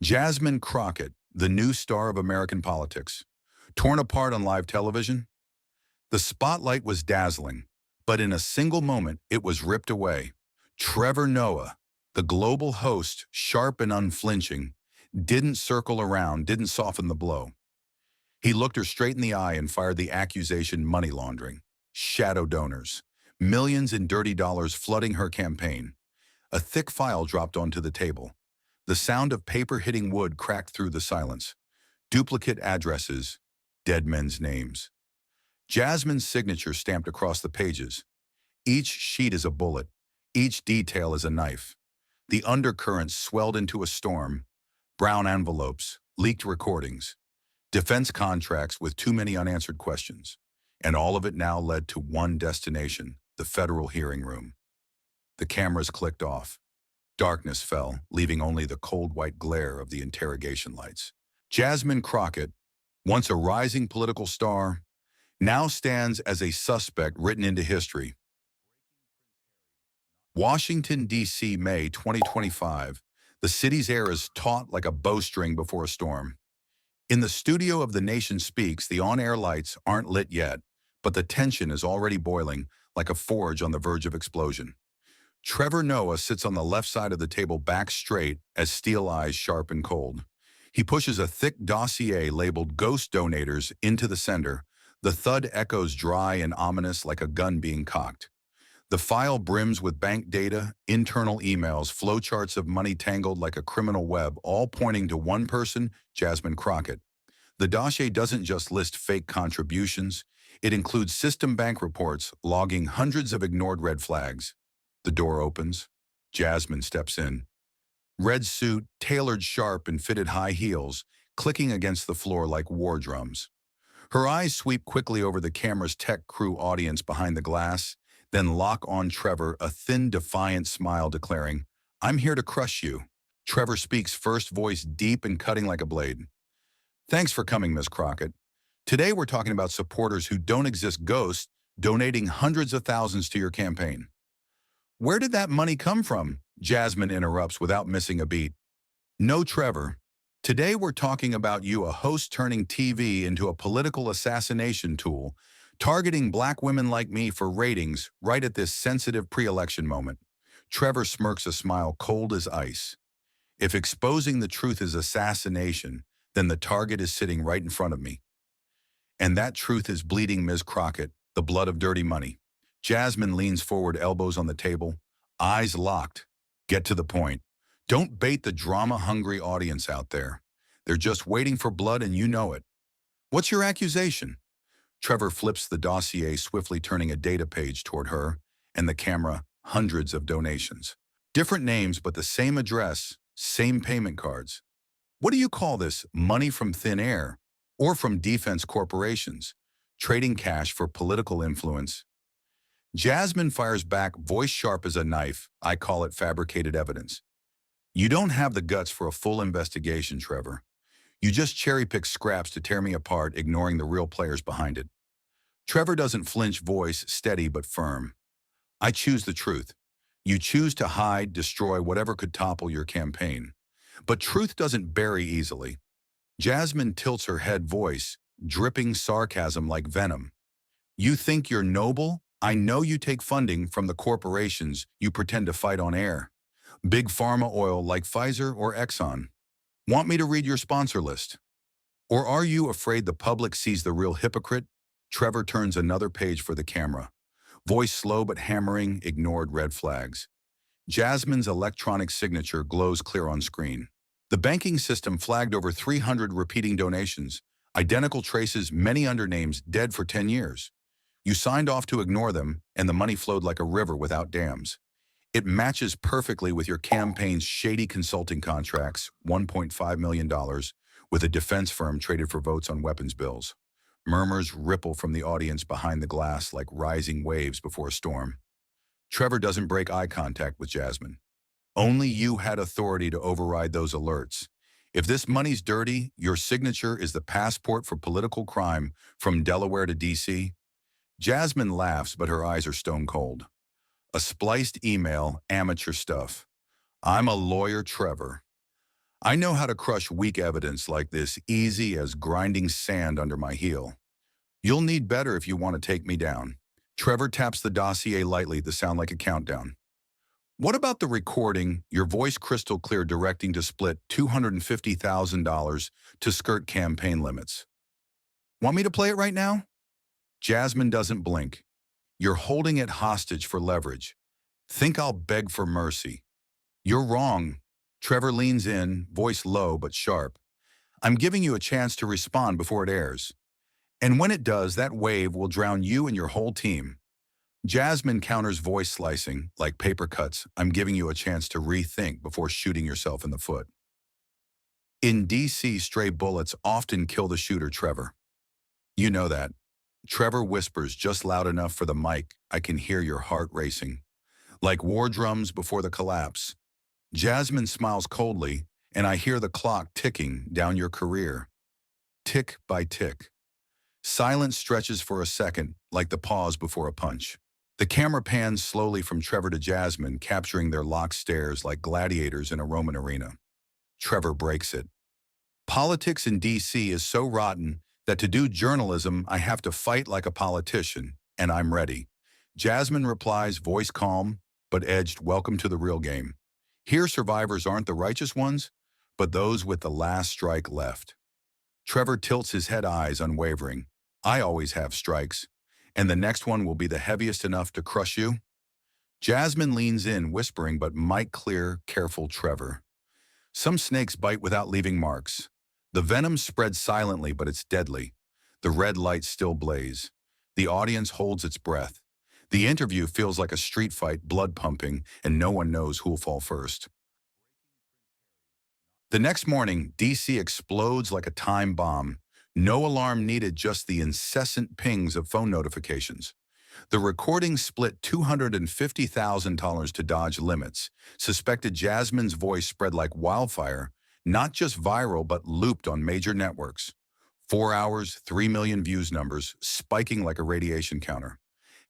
Jasmine Crockett, the new star of American politics. Torn apart on live television? The spotlight was dazzling, but in a single moment, it was ripped away. Trevor Noah, the global host, sharp and unflinching, didn't circle around, didn't soften the blow. He looked her straight in the eye and fired the accusation: money laundering, shadow donors, millions in dirty dollars flooding her campaign. A thick file dropped onto the table. The sound of paper hitting wood cracked through the silence. Duplicate addresses, dead men's names. Jasmine's signature stamped across the pages. Each sheet is a bullet. Each detail is a knife. The undercurrents swelled into a storm. Brown envelopes, leaked recordings, defense contracts with too many unanswered questions. And all of it now led to one destination: the federal hearing room. The cameras clicked off. Darkness fell, leaving only the cold white glare of the interrogation lights. Jasmine Crockett, once a rising political star, now stands as a suspect written into history. Washington, D.C., May 2025. The city's air is taut like a bowstring before a storm. In the studio of The Nation Speaks, the on-air lights aren't lit yet, but the tension is already boiling like a forge on the verge of explosion. Trevor Noah sits on the left side of the table, back straight, as steel eyes sharp and cold. He pushes a thick dossier labeled Ghost Donators into the center. The thud echoes dry and ominous like a gun being cocked. The file brims with bank data, internal emails, flowcharts of money tangled like a criminal web, all pointing to one person: Jasmine Crockett. The dossier doesn't just list fake contributions. It includes system bank reports logging hundreds of ignored red flags. The door opens. Jasmine steps in. Red suit, tailored sharp and fitted high heels, clicking against the floor like war drums. Her eyes sweep quickly over the camera's tech crew audience behind the glass, then lock on Trevor, a thin, defiant smile declaring, "I'm here to crush you." Trevor speaks first, voice deep and cutting like a blade. "Thanks for coming, Miss Crockett. Today we're talking about supporters who don't exist, ghosts, donating hundreds of thousands to your campaign." "Where did that money come from?" Jasmine interrupts without missing a beat. "No, Trevor. Today we're talking about you, a host turning TV into a political assassination tool, targeting black women like me for ratings right at this sensitive pre-election moment." Trevor smirks, a smile cold as ice. "If exposing the truth is assassination, then the target is sitting right in front of me. And that truth is bleeding, Ms. Crockett, the blood of dirty money." Jasmine leans forward, elbows on the table, eyes locked. "Get to the point. Don't bait the drama-hungry audience out there. They're just waiting for blood and you know it. What's your accusation?" Trevor flips the dossier, swiftly turning a data page toward her and the camera. Hundreds of donations. Different names, but the same address, same payment cards. "What do you call this? Money from thin air? Or from defense corporations? Trading cash for political influence?" Jasmine fires back, voice sharp as a knife. "I call it fabricated evidence." "You don't have the guts for a full investigation, Trevor. You just cherry-pick scraps to tear me apart, ignoring the real players behind it." Trevor doesn't flinch, voice steady but firm. "I choose the truth. You choose to hide, destroy whatever could topple your campaign. But truth doesn't bury easily." Jasmine tilts her head, voice dripping sarcasm like venom. "You think you're noble? I know you take funding from the corporations you pretend to fight on air. Big pharma oil like Pfizer or Exxon. Want me to read your sponsor list? Or are you afraid the public sees the real hypocrite?" Trevor turns another page for the camera. Voice slow but hammering, ignored red flags. Jasmine's electronic signature glows clear on screen. The banking system flagged over 300 repeating donations, identical traces, many under names, dead for 10 years. You signed off to ignore them, and the money flowed like a river without dams. It matches perfectly with your campaign's shady consulting contracts, $1.5 million, with a defense firm traded for votes on weapons bills. Murmurs ripple from the audience behind the glass like rising waves before a storm. Trevor doesn't break eye contact with Jasmine. "Only you had authority to override those alerts. If this money's dirty, your signature is the passport for political crime from Delaware to D.C. Jasmine laughs, but her eyes are stone cold. "A spliced email, amateur stuff. I'm a lawyer, Trevor. I know how to crush weak evidence like this, easy as grinding sand under my heel. You'll need better if you want to take me down. Trevor taps the dossier lightly to sound like a countdown. What about the recording, your voice crystal clear directing to split $250,000 to skirt campaign limits? Want me to play it right now? Jasmine doesn't blink. You're holding it hostage for leverage. Think I'll beg for mercy. You're wrong. Trevor leans in, voice low but sharp. I'm giving you a chance to respond before it airs. And when it does, that wave will drown you and your whole team. Jasmine counters, voice slicing, like paper cuts. I'm giving you a chance to rethink before shooting yourself in the foot. In DC, stray bullets often kill the shooter, Trevor. You know that. Trevor whispers just loud enough for the mic. I can hear your heart racing. Like war drums before the collapse. Jasmine smiles coldly, and I hear the clock ticking down your career. Tick by tick. Silence stretches for a second, like the pause before a punch. The camera pans slowly from Trevor to Jasmine, capturing their locked stares like gladiators in a Roman arena. Trevor breaks it. Politics in D.C. is so rotten that to do journalism, I have to fight like a politician, and I'm ready. Jasmine replies, voice calm, but edged, welcome to the real game. Here, survivors aren't the righteous ones, but those with the last strike left. Trevor tilts his head, eyes unwavering. I always have strikes, and the next one will be the heaviest enough to crush you. Jasmine leans in, whispering, but mic clear, careful Trevor. Some snakes bite without leaving marks. The venom spreads silently, but it's deadly. The red lights still blaze. The audience holds its breath. The interview feels like a street fight, blood pumping, and no one knows who'll fall first. The next morning, DC explodes like a time bomb. No alarm needed, just the incessant pings of phone notifications. The recording split $250,000 to dodge limits. Suspected Jasmine's voice spread like wildfire, not just viral but looped on major networks. 4 hours, 3 million views numbers, spiking like a radiation counter.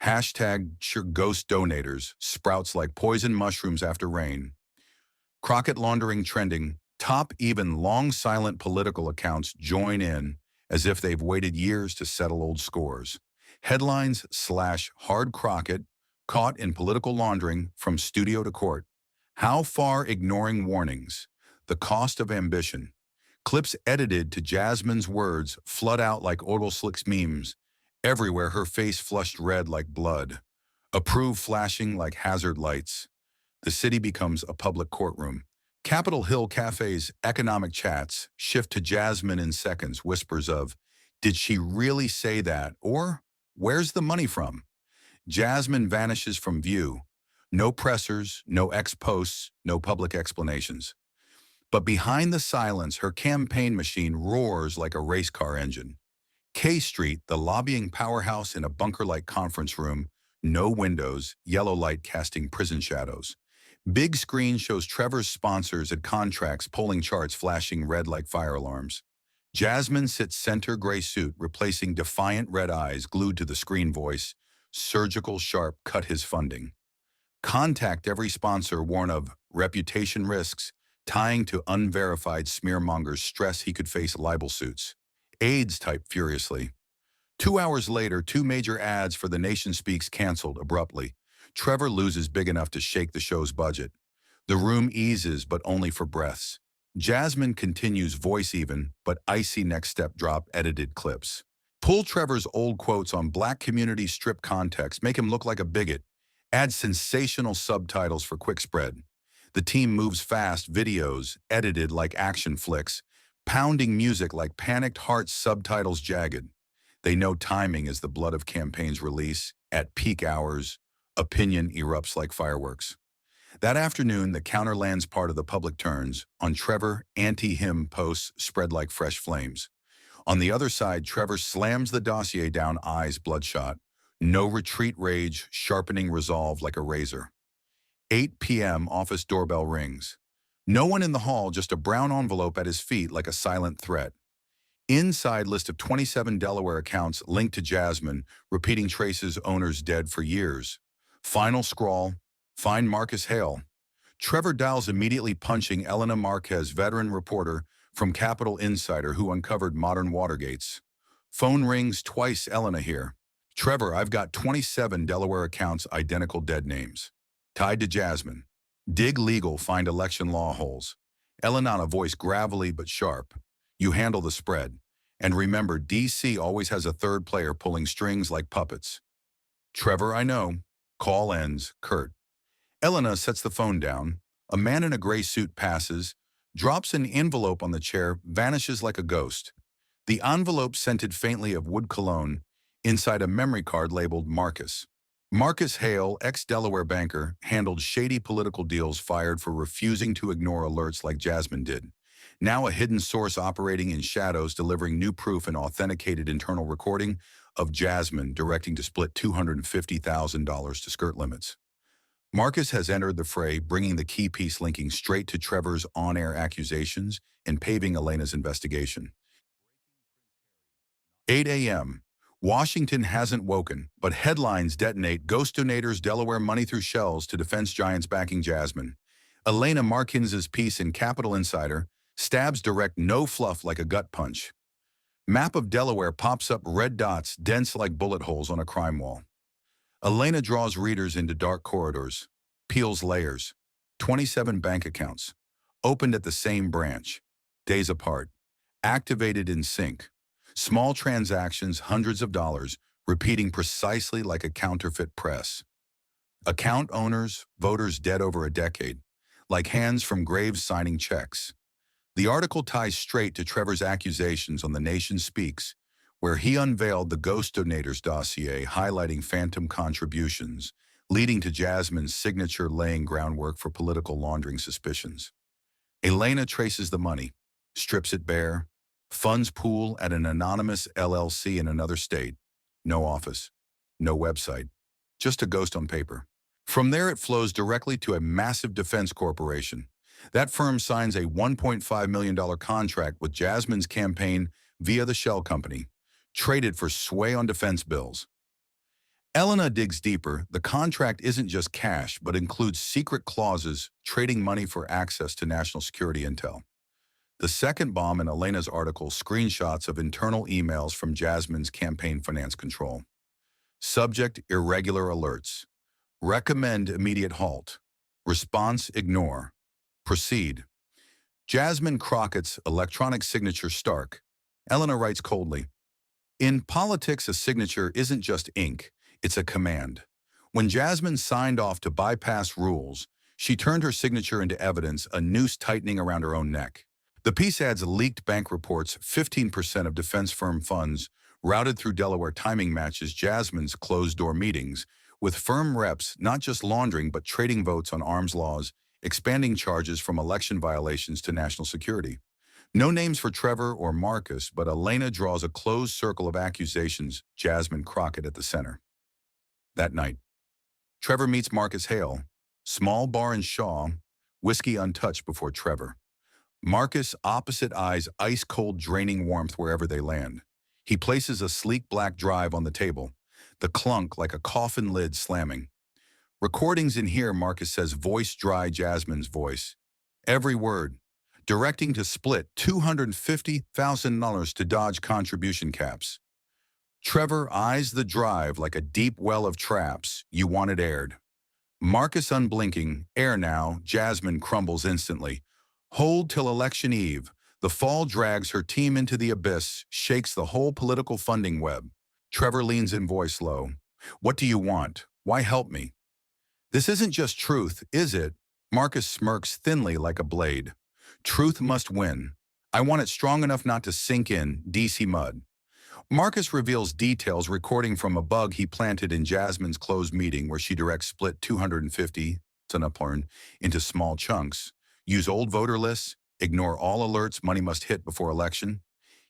Hashtag ghost donators, sprouts like poison mushrooms after rain. Crockett laundering trending, top even long silent political accounts join in as if they've waited years to settle old scores. Headlines / hard Crockett, caught in political laundering from studio to court. How far ignoring warnings? The cost of ambition. Clips edited to Jasmine's words flood out like Odal Slick's memes. Everywhere her face flushed red like blood. Approve flashing like hazard lights. The city becomes a public courtroom. Capitol Hill Cafe's economic chats shift to Jasmine in seconds, whispers of, did she really say that? Or, where's the money from? Jasmine vanishes from view. No pressers, no ex-posts, no public explanations. But behind the silence, her campaign machine roars like a race car engine. K Street, the lobbying powerhouse in a bunker-like conference room, no windows, yellow light casting prison shadows. Big screen shows Trevor's sponsors at contracts, polling charts flashing red like fire alarms. Jasmine sits center, gray suit, replacing defiant red eyes glued to the screen, voice, surgical sharp, cut his funding. Contact every sponsor, warn of reputation risks, tying to unverified smearmongers, stress he could face libel suits. AIDS type furiously. 2 hours later, 2 major ads for The Nation Speaks canceled abruptly. Trevor loses big enough to shake the show's budget. The room eases, but only for breaths. Jasmine continues, voice even, but icy next step drop edited clips. Pull Trevor's old quotes on Black community strip context, make him look like a bigot. Add sensational subtitles for quick spread. The team moves fast, videos edited like action flicks, pounding music like panicked hearts, subtitles jagged. They know timing is the blood of campaigns release. At peak hours, opinion erupts like fireworks. That afternoon, the counterlands part of the public turns. On Trevor, anti-him posts spread like fresh flames. On the other side, Trevor slams the dossier down, eyes bloodshot. No retreat rage, sharpening resolve like a razor. 8 p.m., office doorbell rings. No one in the hall, just a brown envelope at his feet like a silent threat. Inside, list of 27 Delaware accounts linked to Jasmine, repeating traces, owners dead for years. Final scrawl, find Marcus Hale. Trevor dials immediately, punching Elena Marquez, veteran reporter from Capital Insider who uncovered modern Watergates. Phone rings twice. Elena here. Trevor, I've got 27 Delaware accounts, identical dead names. Tied to Jasmine. Dig legal, find election law holes. Elena, a voice gravelly but sharp. You handle the spread. And remember, DC always has a third player pulling strings like puppets. Trevor, I know. Call ends, curt. Elena sets the phone down. A man in a gray suit passes, drops an envelope on the chair, vanishes like a ghost. The envelope scented faintly of wood cologne, inside a memory card labeled Marcus. Marcus Hale, ex-Delaware banker, handled shady political deals, fired for refusing to ignore alerts like Jasmine did. Now a hidden source operating in shadows, delivering new proof and authenticated internal recording of Jasmine directing to split $250,000 to skirt limits. Marcus has entered the fray, bringing the key piece linking straight to Trevor's on-air accusations and paving Elena's investigation. 8 a.m. Washington hasn't woken, but headlines detonate. Ghost donators, Delaware money through shells to defense giants backing Jasmine. Elena Marquez's piece in Capital Insider stabs direct, no fluff, like a gut punch. Map of Delaware pops up, red dots dense like bullet holes on a crime wall. Elena draws readers into dark corridors, peels layers. 27 bank accounts, opened at the same branch, days apart, activated in sync. Small transactions, hundreds of dollars, repeating precisely like a counterfeit press. Account owners, voters dead over a decade, like hands from graves signing checks. The article ties straight to Trevor's accusations on The Nation Speaks, where he unveiled the Ghost Donators dossier, highlighting phantom contributions, leading to Jasmine's signature, laying groundwork for political laundering suspicions. Elena traces the money, strips it bare. Funds pool at an anonymous LLC in another state. No office, no website, just a ghost on paper. From there, it flows directly to a massive defense corporation. That firm signs a $1.5 million contract with Jasmine's campaign via the shell company, traded for sway on defense bills. Elena digs deeper. The contract isn't just cash, but includes secret clauses trading money for access to national security intel. The second bomb in Elena's article, screenshots of internal emails from Jasmine's campaign finance control. Subject, irregular alerts. Recommend immediate halt. Response, ignore. Proceed. Jasmine Crockett's electronic signature stark. Elena writes coldly, in politics, a signature isn't just ink, it's a command. When Jasmine signed off to bypass rules, she turned her signature into evidence, a noose tightening around her own neck. The piece adds leaked bank reports, 15% of defense firm funds routed through Delaware, timing matches Jasmine's closed-door meetings with firm reps, not just laundering but trading votes on arms laws, expanding charges from election violations to national security. No names for Trevor or Marcus, but Elena draws a closed circle of accusations, Jasmine Crockett at the center. That night, Trevor meets Marcus Hale, small bar in Shaw, whiskey untouched before Trevor. Marcus, opposite eyes, ice-cold, draining warmth wherever they land. He places a sleek black drive on the table, the clunk like a coffin lid slamming. Recordings in here, Marcus says, voice dry Jasmine's voice. Every word. Directing to split $250,000 to dodge contribution caps. Trevor eyes the drive like a deep well of traps. You want it aired. Marcus unblinking, air now. Jasmine crumbles instantly. Hold till election eve. The fall drags her team into the abyss, shakes the whole political funding web. Trevor leans in, voice low. What do you want? Why help me? This isn't just truth, is it? Marcus smirks thinly like a blade. Truth must win. I want it strong enough not to sink in, DC mud. Marcus reveals details, recording from a bug he planted in Jasmine's closed meeting where she directs split $250,000 into small chunks. Use old voter lists, ignore all alerts, money must hit before election.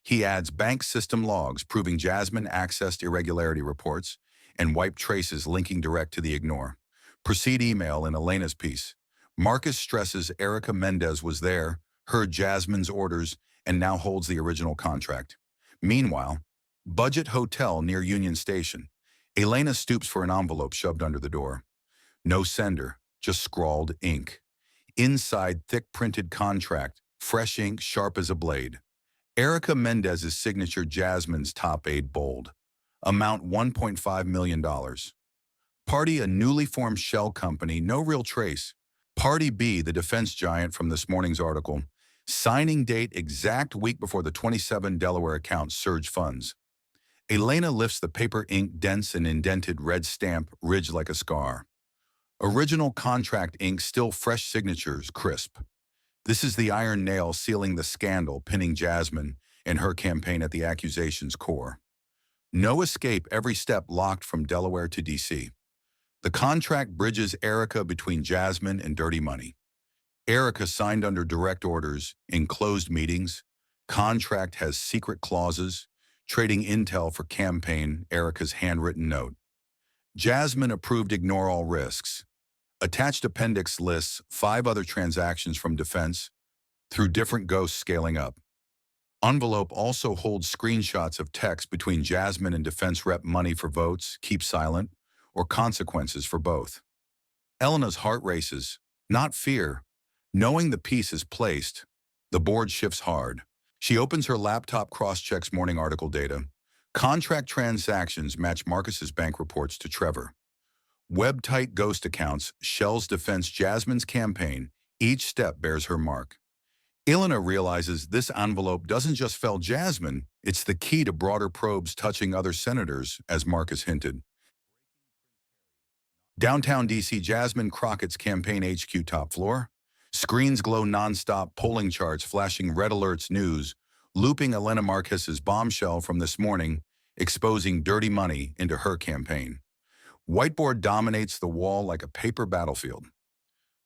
He adds bank system logs proving Jasmine accessed irregularity reports and wipe traces linking direct to the ignore. Proceed email in Elena's piece. Marcus stresses Erica Mendez was there, heard Jasmine's orders, and now holds the original contract. Meanwhile, budget hotel near Union Station. Elena stoops for an envelope shoved under the door. No sender, just scrawled ink. Inside, thick printed contract, fresh ink, sharp as a blade. Erica Mendez's signature, Jasmine's top aide, bold. Amount $1.5 million. Party, a newly formed shell company, no real trace. Party B, the defense giant from this morning's article. Signing date exact week before the 27 Delaware accounts surge funds. Elena lifts the paper, ink dense and indented, red stamp ridged like a scar. Original contract ink, still fresh, signatures crisp. This is the iron nail sealing the scandal, pinning Jasmine and her campaign at the accusation's core. No escape, every step locked from Delaware to D.C. The contract bridges Erica between Jasmine and dirty money. Erica signed under direct orders in closed meetings. Contract has secret clauses, trading intel for campaign, Erica's handwritten note. Jasmine approved, ignore all risks. Attached appendix lists 5 other transactions from defense through different ghosts scaling up. Envelope also holds screenshots of text between Jasmine and defense rep, money for votes, keep silent, or consequences for both. Elena's heart races, not fear. Knowing the piece is placed, the board shifts hard. She opens her laptop, cross-checks morning article data. Contract transactions match Marcus's bank reports to Trevor. Web-tight ghost accounts, Shell's defense, Jasmine's campaign. Each step bears her mark. Elena realizes this envelope doesn't just fell Jasmine, it's the key to broader probes touching other senators, as Marcus hinted. Downtown D.C., Jasmine Crockett's campaign HQ top floor. Screens glow nonstop, polling charts flashing, red alerts, news, looping Elena Marcus's bombshell from this morning, exposing dirty money into her campaign. Whiteboard dominates the wall like a paper battlefield.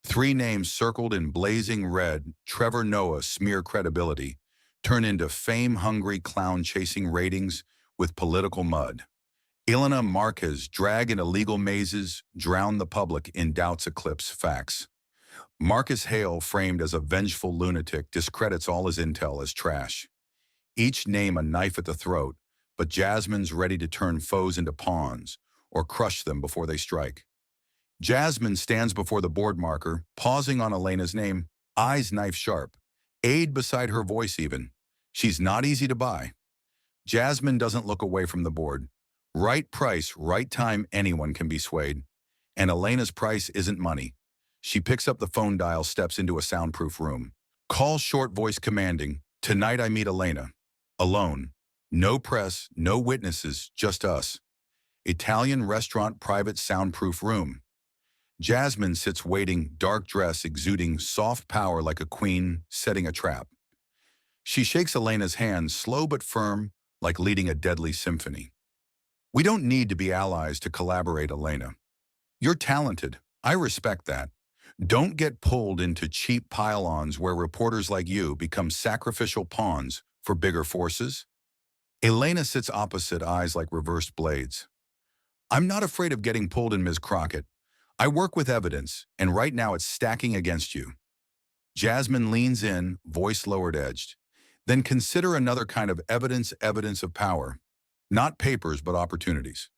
3 names circled in blazing red, Trevor, Noah, smear credibility, turn into fame-hungry clown-chasing ratings with political mud. Elena Marcus, drag into legal mazes, drown the public in doubts, eclipse facts. Marcus Hale, framed as a vengeful lunatic, discredits all his intel as trash. Each name a knife at the throat, but Jasmine's ready to turn foes into pawns or crush them before they strike. Jasmine stands before the board marker, pausing on Elena's name, eyes knife sharp, aid beside her voice even. She's not easy to buy. Jasmine doesn't look away from the board. Right price, right time, anyone can be swayed. And Elena's price isn't money. She picks up the phone dial, steps into a soundproof room. Call short, voice commanding. Tonight I meet Elena. Alone. No press, no witnesses, just us. Italian restaurant, private soundproof room. Jasmine sits waiting, dark dress exuding soft power like a queen setting a trap. She shakes Elena's hand, slow but firm, like leading a deadly symphony. We don't need to be allies to collaborate, Elena. You're talented. I respect that. Don't get pulled into cheap pile-ons where reporters like you become sacrificial pawns for bigger forces. Elena sits opposite, eyes like reversed blades. I'm not afraid of getting pulled in, Ms. Crockett. I work with evidence, and right now it's stacking against you. Jasmine leans in, voice lowered, edged. Then consider another kind of evidence of power. Not papers, but opportunities.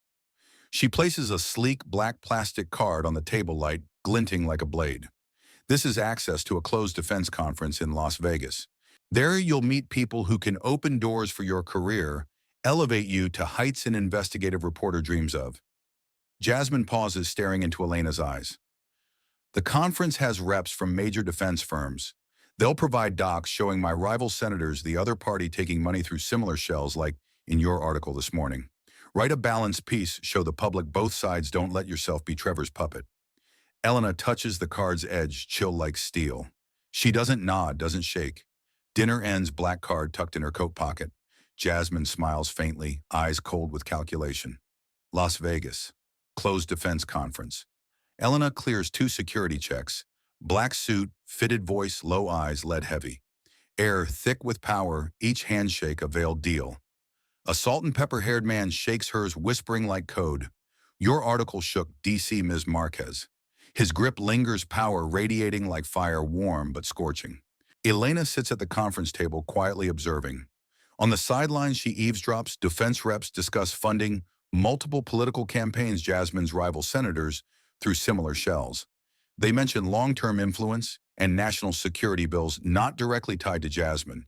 She places a sleek black plastic card on the table, light glinting like a blade. This is access to a closed defense conference in Las Vegas. There you'll meet people who can open doors for your career, elevate you to heights an investigative reporter dreams of. Jasmine pauses, staring into Elena's eyes. The conference has reps from major defense firms. They'll provide docs showing my rival senators, the other party taking money through similar shells like in your article this morning. Write a balanced piece, show the public both sides, don't let yourself be Trevor's puppet. Elena touches the card's edge, chill like steel. She doesn't nod, doesn't shake. Dinner ends, black card tucked in her coat pocket. Jasmine smiles faintly, eyes cold with calculation. Las Vegas. Closed defense conference. Elena clears 2 security checks. Black suit, fitted voice, low eyes, lead heavy. Air thick with power, each handshake a veiled deal. A salt and pepper-haired man shakes hers, whispering like code. Your article shook D.C. Ms. Marquez. His grip lingers, power radiating like fire, warm but scorching. Elena sits at the conference table, quietly observing. On the sidelines, she eavesdrops. Defense reps discuss funding multiple political campaigns, Jasmine's rival senators, through similar shells. They mention long-term influence, and national security bills not directly tied to Jasmine,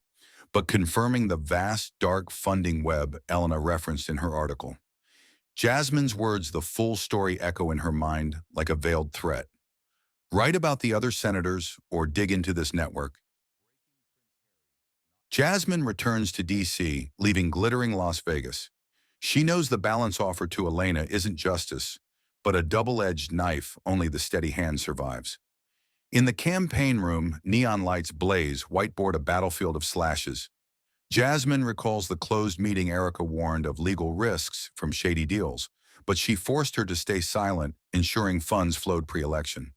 but confirming the vast, dark funding web Elena referenced in her article. Jasmine's words, the full story, echo in her mind like a veiled threat. Write about the other senators or dig into this network. Jasmine returns to D.C., leaving glittering Las Vegas. She knows the balance offered to Elena isn't justice, but a double-edged knife only the steady hand survives. In the campaign room, neon lights blaze, whiteboard a battlefield of slashes. Jasmine recalls the closed meeting Erica warned of legal risks from shady deals, but she forced her to stay silent, ensuring funds flowed pre-election.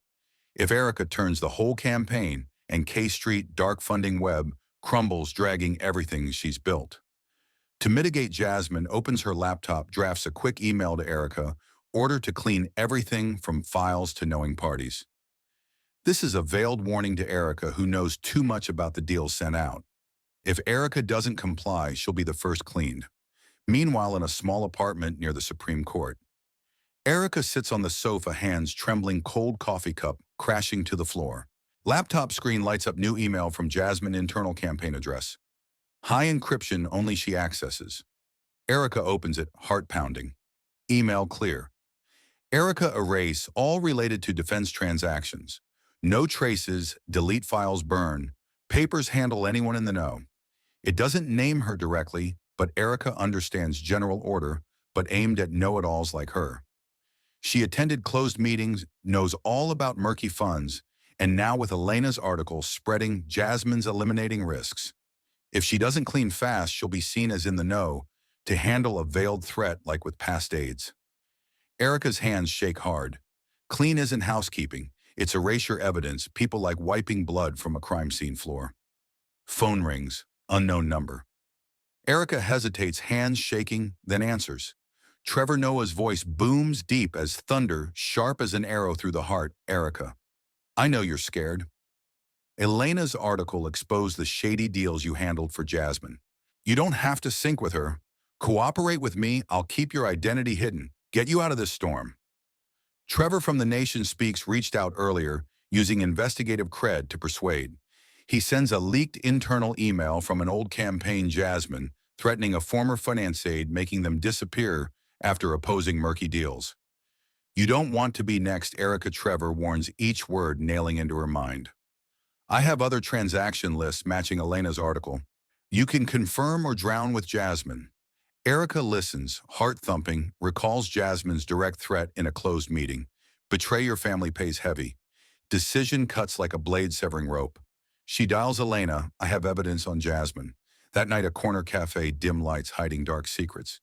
If Erica turns the whole campaign and K Street dark funding web crumbles, dragging everything she's built. To mitigate, Jasmine opens her laptop, drafts a quick email to Erica, order to clean everything from files to knowing parties. This is a veiled warning to Erica, who knows too much about the deals sent out. If Erica doesn't comply, she'll be the first cleaned. Meanwhile, in a small apartment near the Supreme Court, Erica sits on the sofa, hands trembling, cold coffee cup crashing to the floor. Laptop screen lights up, new email from Jasmine, internal campaign address. High encryption, only she accesses. Erica opens it, heart pounding. Email clear. Erica erase all related to defense transactions. No traces, delete files, burn. Papers handle anyone in the know. It doesn't name her directly, but Erica understands general order, but aimed at know-it-alls like her. She attended closed meetings, knows all about murky funds, and now with Elena's article spreading, Jasmine's eliminating risks. If she doesn't clean fast, she'll be seen as in the know to handle a veiled threat like with past aides. Erica's hands shake hard. Clean isn't housekeeping. It's erasure evidence, people like wiping blood from a crime scene floor. Phone rings, unknown number. Erica hesitates, hands shaking, then answers. Trevor Noah's voice booms deep as thunder, sharp as an arrow through the heart. Erica, I know you're scared. Elena's article exposed the shady deals you handled for Jasmine. You don't have to sync with her. Cooperate with me, I'll keep your identity hidden, get you out of this storm. Trevor from The Nation Speaks reached out earlier, using investigative cred to persuade. He sends a leaked internal email from an old campaign Jasmine, threatening a former finance aide, making them disappear after opposing murky deals. You don't want to be next, Erica, Trevor warns, each word nailing into her mind. I have other transaction lists matching Elena's article. You can confirm or drown with Jasmine. Erica listens, heart thumping, recalls Jasmine's direct threat in a closed meeting. Betray your family pays heavy. Decision cuts like a blade severing rope. She dials Elena, I have evidence on Jasmine. That night, a corner cafe, dim lights hiding dark secrets.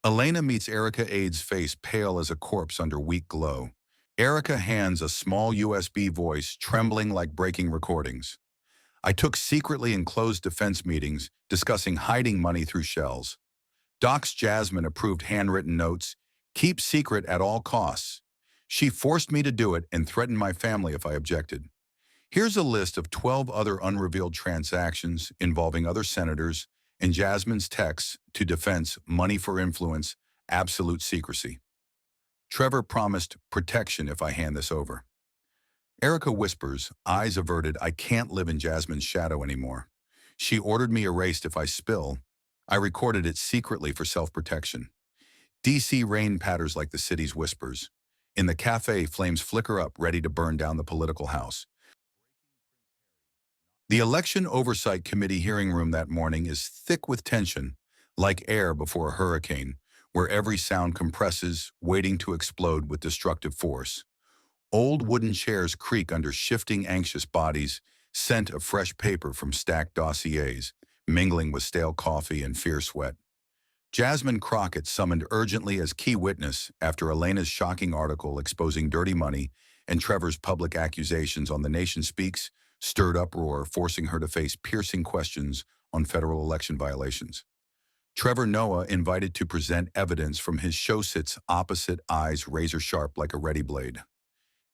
Elena meets Erica, aide's face pale as a corpse under weak glow. Erica hands a small USB voice, trembling like breaking recordings. I took secretly in closed defense meetings, discussing hiding money through shells. Docs Jasmine approved handwritten notes, keep secret at all costs. She forced me to do it and threatened my family if I objected. Here's a list of 12 other unrevealed transactions involving other senators and Jasmine's texts to defense, money for influence, absolute secrecy. Trevor promised protection if I hand this over. Erica whispers, eyes averted, I can't live in Jasmine's shadow anymore. She ordered me erased if I spill. I recorded it secretly for self-protection. D.C. rain patters like the city's whispers. In the cafe, flames flicker up, ready to burn down the political house. The Election Oversight Committee hearing room that morning is thick with tension, like air before a hurricane, where every sound compresses, waiting to explode with destructive force. Old wooden chairs creak under shifting, anxious bodies, scent of fresh paper from stacked dossiers, mingling with stale coffee and fierce sweat. Jasmine Crockett summoned urgently as key witness after Elena's shocking article exposing dirty money and Trevor's public accusations on The Nation Speaks stirred uproar, forcing her to face piercing questions on federal election violations. Trevor Noah, invited to present evidence from his show, sits opposite, eyes razor-sharp like a ready blade.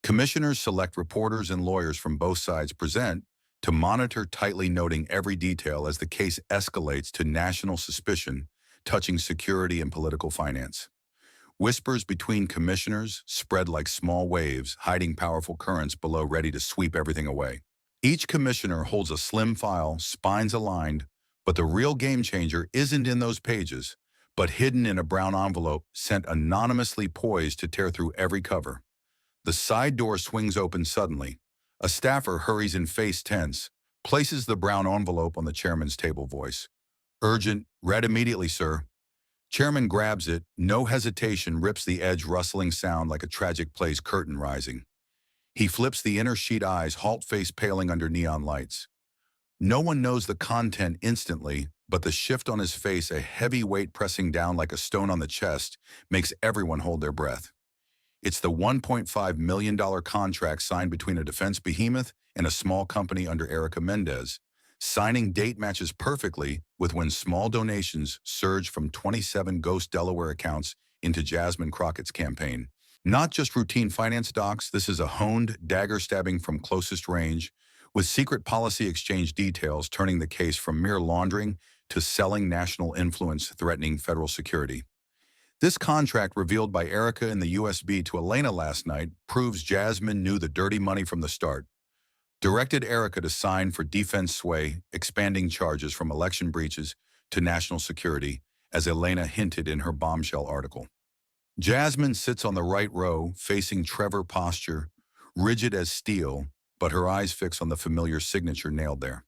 Commissioners select reporters and lawyers from both sides present to monitor, tightly noting every detail as the case escalates to national suspicion touching security and political finance. Whispers between commissioners spread like small waves, hiding powerful currents below, ready to sweep everything away. Each commissioner holds a slim file, spines aligned, but the real game changer isn't in those pages, but hidden in a brown envelope sent anonymously poised to tear through every cover. The side door swings open suddenly. A staffer hurries in face tense, places the brown envelope on the chairman's table voice. Urgent, read immediately, sir. Chairman grabs it, no hesitation rips the edge rustling sound like a tragic play's curtain rising. He flips the inner sheet eyes, halt face paling under neon lights. No one knows the content instantly, but the shift on his face, a heavy weight pressing down like a stone on the chest, makes everyone hold their breath. It's the $1.5 million contract signed between a defense behemoth and a small company under Erica Mendez. Signing date matches perfectly with when small donations surge from 27 ghost Delaware accounts into Jasmine Crockett's campaign. Not just routine finance docs, this is a honed dagger stabbing from closest range, with secret policy exchange details turning the case from mere laundering to selling national influence threatening federal security. This contract revealed by Erica in the USB to Elena last night proves Jasmine knew the dirty money from the start. Directed Erica to sign for defense sway, expanding charges from election breaches to national security, as Elena hinted in her bombshell article. Jasmine sits on the right row, facing Trevor posture, rigid as steel, but her eyes fix on the familiar signature nailed there.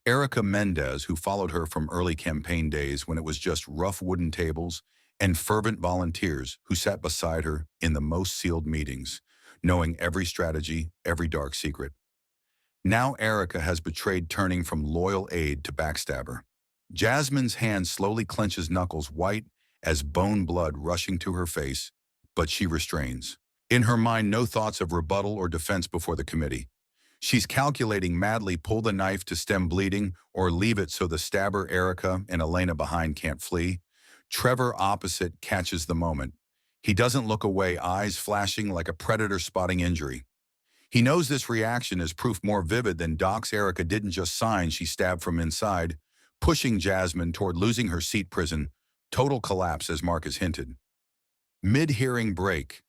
Erica Mendez, who followed her from early campaign days when it was just rough wooden tables, and fervent volunteers who sat beside her in the most sealed meetings, knowing every strategy, every dark secret. Now Erica has betrayed, turning from loyal aide to backstabber. Jasmine's hand slowly clenches, knuckles white as bone, blood rushing to her face, but she restrains. In her mind, no thoughts of rebuttal or defense before the committee. She's calculating madly, pull the knife to stem bleeding or leave it so the stabber Erica and Elena behind can't flee. Trevor opposite catches the moment. He doesn't look away, eyes flashing like a predator spotting injury. He knows this reaction is proof more vivid than Doc's Erica didn't just sign, she stabbed from inside, pushing Jasmine toward losing her seat. Prison. Total collapse, as Marcus hinted. Mid-hearing break.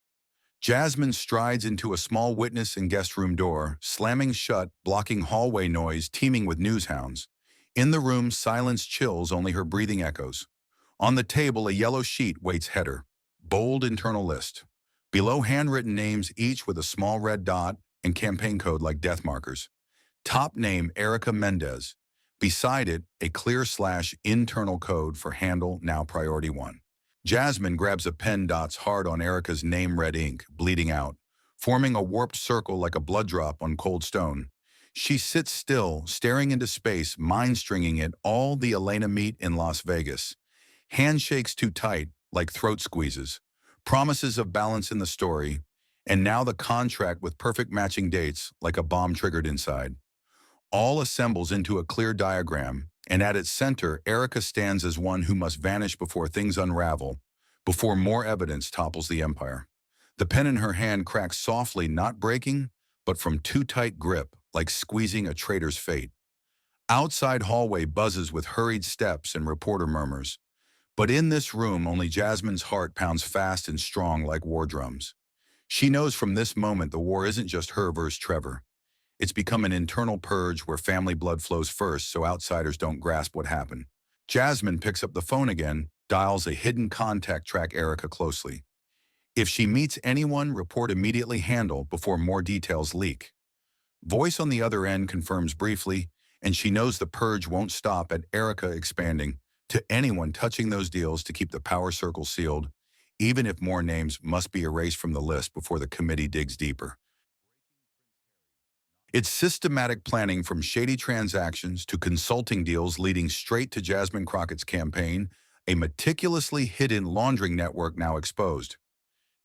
Jasmine strides into a small witness and guest room door, slamming shut, blocking hallway noise teeming with news hounds. In the room, silence chills, only her breathing echoes. On the table, a yellow sheet waits header. Bold internal list. Below, handwritten names, each with a small red dot and campaign code like death markers. Top name, Erica Mendez. Beside it, a clear / internal code for handle, now priority 1. Jasmine grabs a pen, dots hard on Erica's name, red ink, bleeding out, forming a warped circle like a blood drop on cold stone. She sits still, staring into space, mind-stringing it, all the Elena meet in Las Vegas. Handshakes too tight, like throat squeezes. Promises of balance in the story. And now the contract with perfect matching dates, like a bomb triggered inside. All assembles into a clear diagram, and at its center, Erica stands as one who must vanish before things unravel, before more evidence topples the empire. The pen in her hand cracks softly, not breaking, but from too tight grip, like squeezing a traitor's fate. Outside hallway buzzes with hurried steps and reporter murmurs. But in this room, only Jasmine's heart pounds fast and strong like war drums. She knows from this moment the war isn't just her versus Trevor. It's become an internal purge where family blood flows first so outsiders don't grasp what happened. Jasmine picks up the phone again, dials a hidden contact, track Erica closely. If she meets anyone, report immediately, handle before more details leak. Voice on the other end confirms briefly, and she knows the purge won't stop at Erica expanding to anyone touching those deals to keep the power circle sealed, even if more names must be erased from the list before the committee digs deeper. It's systematic planning, from shady transactions to consulting deals leading straight to Jasmine Crockett's campaign, a meticulously hidden laundering network now exposed.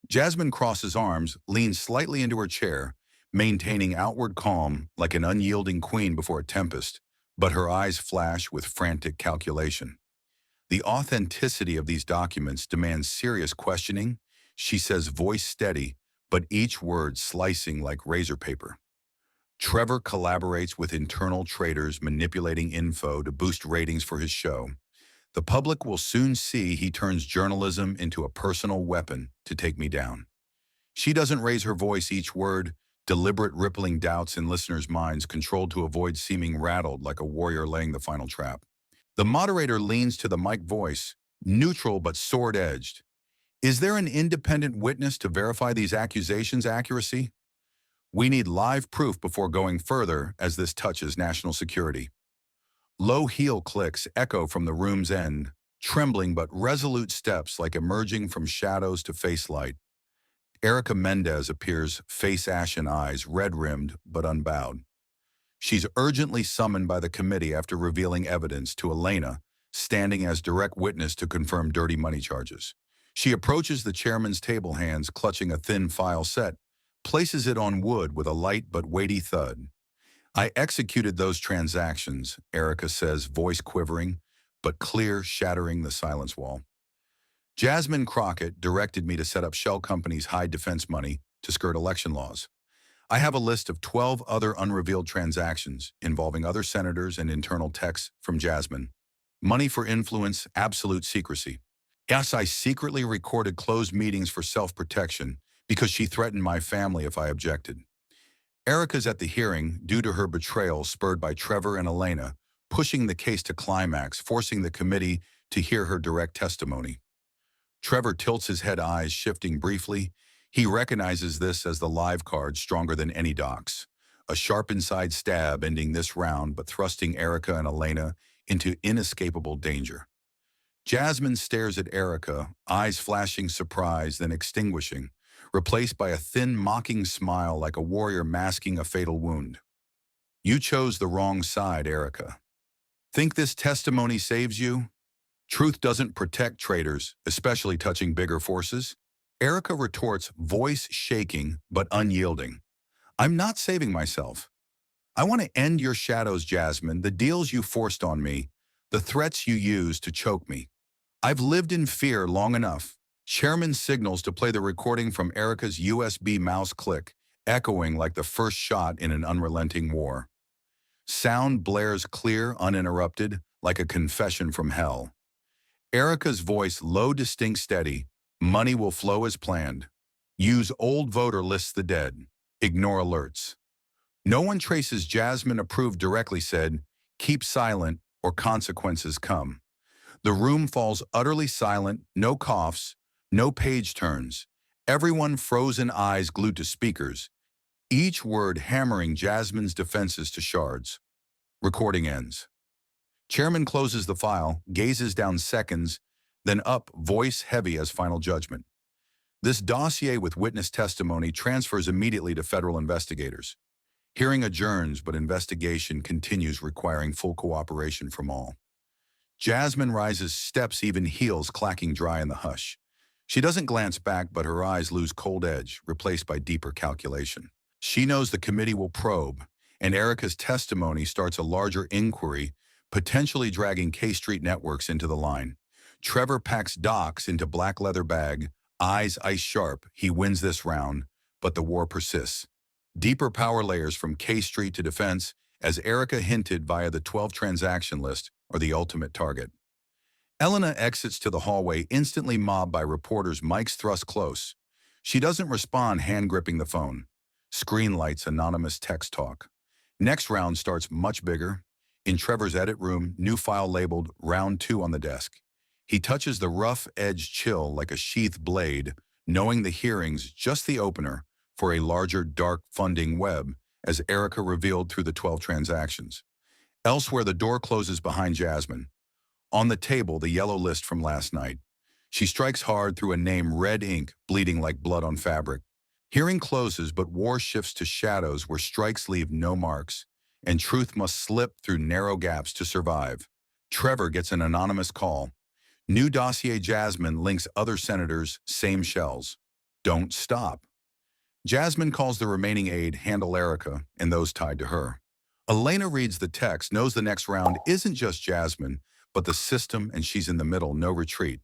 Jasmine crosses arms, leans slightly into her chair, maintaining outward calm like an unyielding queen before a tempest, but her eyes flash with frantic calculation. The authenticity of these documents demands serious questioning, she says, voice steady, but each word slicing like razor paper. Trevor collaborates with internal traders, manipulating info to boost ratings for his show. The public will soon see he turns journalism into a personal weapon to take me down. She doesn't raise her voice, each word deliberate rippling doubts in listeners' minds controlled to avoid seeming rattled like a warrior laying the final trap. The moderator leans to the mic voice, neutral but sword-edged. Is there an independent witness to verify these accusations' accuracy? We need live proof before going further, as this touches national security. Low heel clicks echo from the room's end, trembling but resolute steps like emerging from shadows to face light. Erica Mendez appears, face ashen eyes, red-rimmed but unbowed. She's urgently summoned by the committee after revealing evidence to Elena, standing as direct witness to confirm dirty money charges. She approaches the chairman's table, hands clutching a thin file set, places it on wood with a light but weighty thud. I executed those transactions, Erica says, voice quivering, but clear, shattering the silence wall. Jasmine Crockett directed me to set up shell companies' high defense money to skirt election laws. I have a list of 12 other unrevealed transactions involving other senators and internal texts from Jasmine. Money for influence, absolute secrecy. Yes, I secretly recorded closed meetings for self-protection because she threatened my family if I objected. Erica's at the hearing due to her betrayal spurred by Trevor and Elena, pushing the case to climax, forcing the committee to hear her direct testimony. Trevor tilts his head, eyes shifting briefly. He recognizes this as the live card stronger than any docs. A sharp inside stab ending this round but thrusting Erica and Elena into inescapable danger. Jasmine stares at Erica, eyes flashing surprise then extinguishing, replaced by a thin mocking smile like a warrior masking a fatal wound. You chose the wrong side, Erica. Think this testimony saves you? Truth doesn't protect traitors, especially touching bigger forces. Erica retorts, voice shaking but unyielding. I'm not saving myself. I want to end your shadows, Jasmine, the deals you forced on me, the threats you used to choke me. I've lived in fear long enough. Chairman signals to play the recording from Erica's USB mouse click, echoing like the first shot in an unrelenting war. Sound blares clear, uninterrupted, like a confession from hell. Erica's voice low, distinct, steady. Money will flow as planned. Use old voter lists the dead. Ignore alerts. No one traces Jasmine approved directly said, keep silent or consequences come. The room falls utterly silent, no coughs, no page turns. Everyone frozen, eyes glued to speakers, each word hammering Jasmine's defenses to shards. Recording ends. Chairman closes the file, gazes down seconds, then up, voice heavy as final judgment. This dossier with witness testimony transfers immediately to federal investigators. Hearing adjourns, but investigation continues, requiring full cooperation from all. Jasmine rises, steps, even heels clacking dry in the hush. She doesn't glance back, but her eyes lose cold edge, replaced by deeper calculation. She knows the committee will probe, and Erica's testimony starts a larger inquiry, potentially dragging K Street networks into the line. Trevor packs docs into black leather bag, eyes ice sharp. He wins this round, but the war persists. Deeper power layers from K Street to defense, as Erica hinted via the 12 transaction list, are the ultimate target. Elena exits to the hallway, instantly mobbed by reporters, mics thrust close. She doesn't respond, hand gripping the phone. Screen lights, anonymous text talk. Next round starts much bigger. In Trevor's edit room, new file labeled Round 2 on the desk. He touches the rough edge chill like a sheathed blade, knowing the hearing's just the opener for a larger, dark funding web, as Erica revealed through the 12 transactions. Elsewhere, the door closes behind Jasmine. On the table, the yellow list from last night. She strikes hard through a name, red ink, bleeding like blood on fabric. Hearing closes, but war shifts to shadows where strikes leave no marks, and truth must slip through narrow gaps to survive. Trevor gets an anonymous call. New dossier, Jasmine links other senators, same shells. Don't stop. Jasmine calls the remaining aide, handle Erica, and those tied to her. Elena reads the text, knows the next round isn't just Jasmine, but the system, and she's in the middle, no retreat.